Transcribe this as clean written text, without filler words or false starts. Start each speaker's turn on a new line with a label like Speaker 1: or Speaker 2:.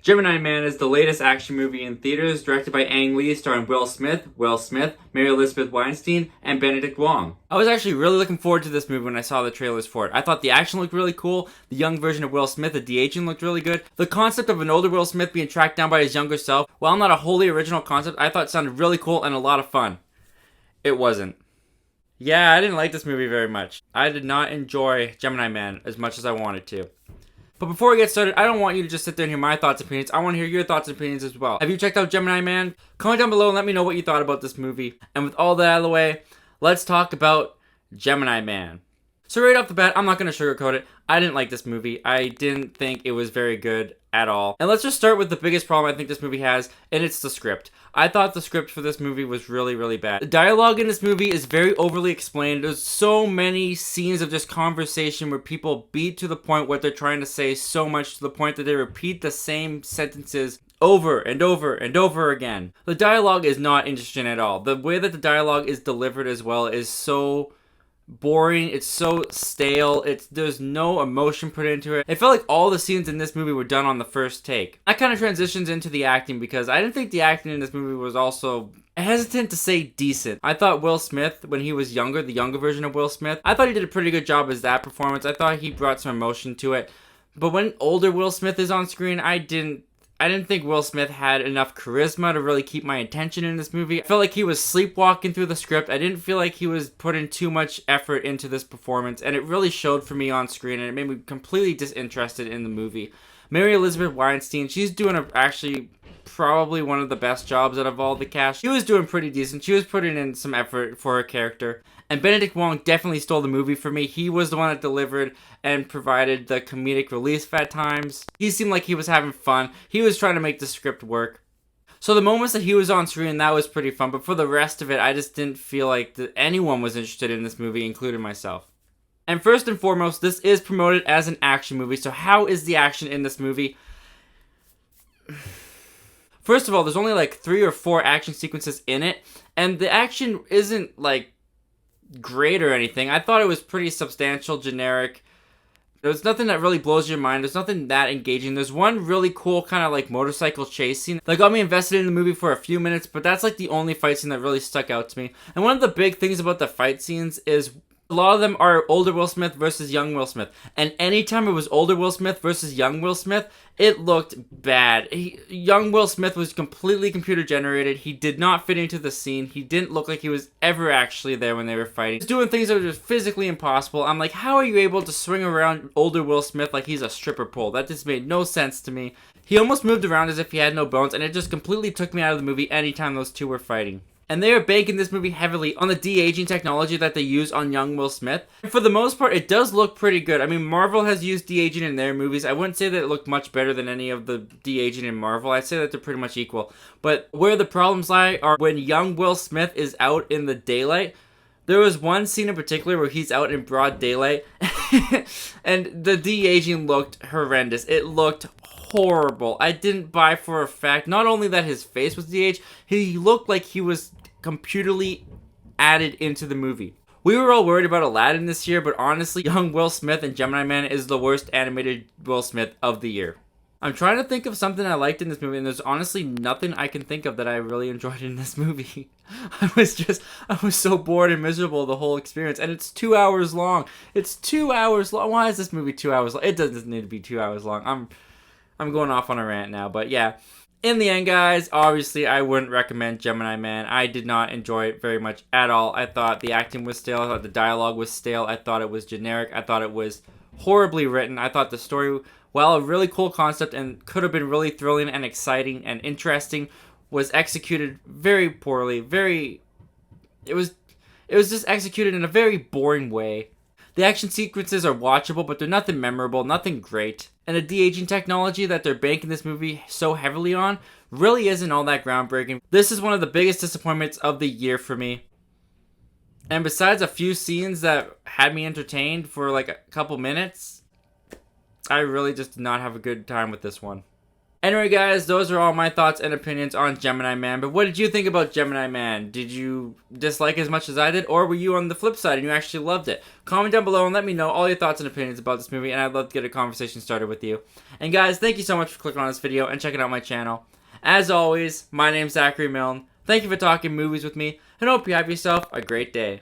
Speaker 1: Gemini Man is the latest action movie in theaters, directed by Ang Lee, starring Will Smith, Mary Elizabeth Weinstein, and Benedict Wong. I was actually really looking forward to this movie when I saw the trailers for it. I thought the action looked really cool, the young version of Will Smith, the de-aging looked really good. The concept of an older Will Smith being tracked down by his younger self, while not a wholly original concept, I thought it sounded really cool and a lot of fun. It wasn't. Yeah, I didn't like this movie very much. I did not enjoy Gemini Man as much as I wanted to. But before we get started, I don't want you to just sit there and hear my thoughts and opinions. I want to hear your thoughts and opinions as well. Have you checked out Gemini Man? Comment down below and let me know what you thought about this movie. And with all that out of the way, let's talk about Gemini Man. So right off the bat, I'm not going to sugarcoat it. I didn't like this movie. I didn't think it was very good at all. And let's just start with the biggest problem I think this movie has, and it's the script. I thought the script for this movie was really, really bad. The dialogue in this movie is very overly explained. There's so many scenes of just conversation where people beat to the point what they're trying to say so much to the point that they repeat the same sentences over and over and over again. The dialogue is not interesting at all. The way that the dialogue is delivered as well is so boring. It's so stale. There's no emotion put into it. It felt like all the scenes in this movie were done on the first take. That kind of transitions into the acting because I didn't think the acting in this movie was also hesitant to say decent. I thought Will Smith, when he was younger, the younger version of Will Smith, I thought he did a pretty good job as that performance. I thought he brought some emotion to it. But when older Will Smith is on screen, I didn't think Will Smith had enough charisma to really keep my attention in this movie. I felt like he was sleepwalking through the script. I didn't feel like he was putting too much effort into this performance, and it really showed for me on screen, and it made me completely disinterested in the movie. Mary Elizabeth Weinstein, she's doing actually probably one of the best jobs out of all the cast. She was doing pretty decent. She was putting in some effort for her character. And Benedict Wong definitely stole the movie for me. He was the one that delivered and provided the comedic relief at times. He seemed like he was having fun. He was trying to make the script work. So the moments that he was on screen, that was pretty fun. But for the rest of it, I just didn't feel like anyone was interested in this movie, including myself. And first and foremost, this is promoted as an action movie. So how is the action in this movie? First of all, there's only like 3 or 4 action sequences in it. And the action isn't like great or anything. I thought it was pretty substantial, generic. There's nothing that really blows your mind. There's nothing that engaging. There's one really cool kind of like motorcycle chase scene that got me invested in the movie for a few minutes, but that's like the only fight scene that really stuck out to me. And one of the big things about the fight scenes is a lot of them are older Will Smith versus young Will Smith. And anytime it was older Will Smith versus young Will Smith, it looked bad. Young Will Smith was completely computer generated. He did not fit into the scene. He didn't look like he was ever actually there when they were fighting. He was doing things that were just physically impossible. I'm like, how are you able to swing around older Will Smith like he's a stripper pole? That just made no sense to me. He almost moved around as if he had no bones, and it just completely took me out of the movie anytime those two were fighting. And they are banking this movie heavily on the de-aging technology that they use on young Will Smith. And for the most part, it does look pretty good. I mean, Marvel has used de-aging in their movies. I wouldn't say that it looked much better than any of the de-aging in Marvel. I'd say that they're pretty much equal. But where the problems lie are when young Will Smith is out in the daylight. There was one scene in particular where he's out in broad daylight, and the de-aging looked horrendous. It looked horrible. I didn't buy for a fact, not only that his face was de-aged, he looked like he was computerly added into the movie. We were all worried about Aladdin this year, but honestly, young Will Smith in Gemini Man is the worst animated Will Smith of the year. I'm trying to think of something I liked in this movie, and there's honestly nothing I can think of that I really enjoyed in this movie. I was so bored and miserable the whole experience, and it's 2 hours long. It's 2 hours long. Why is this movie 2 hours long? It doesn't need to be 2 hours long. I'm going off on a rant now, but yeah. In the end, guys, obviously, I wouldn't recommend Gemini Man. I did not enjoy it very much at all. I thought the acting was stale. I thought the dialogue was stale. I thought it was generic. I thought it was horribly written. I thought the story, while a really cool concept and could have been really thrilling and exciting and interesting, was executed very poorly. It was just executed in a very boring way. The action sequences are watchable, but they're nothing memorable, nothing great. And the de-aging technology that they're banking this movie so heavily on really isn't all that groundbreaking. This is one of the biggest disappointments of the year for me. And besides a few scenes that had me entertained for like a couple minutes, I really just did not have a good time with this one. Anyway, guys, those are all my thoughts and opinions on Gemini Man. But what did you think about Gemini Man? Did you dislike it as much as I did? Or were you on the flip side and you actually loved it? Comment down below and let me know all your thoughts and opinions about this movie, and I'd love to get a conversation started with you. And guys, thank you so much for clicking on this video and checking out my channel. As always, my name's Zachary Milne. Thank you for talking movies with me, and hope you have yourself a great day.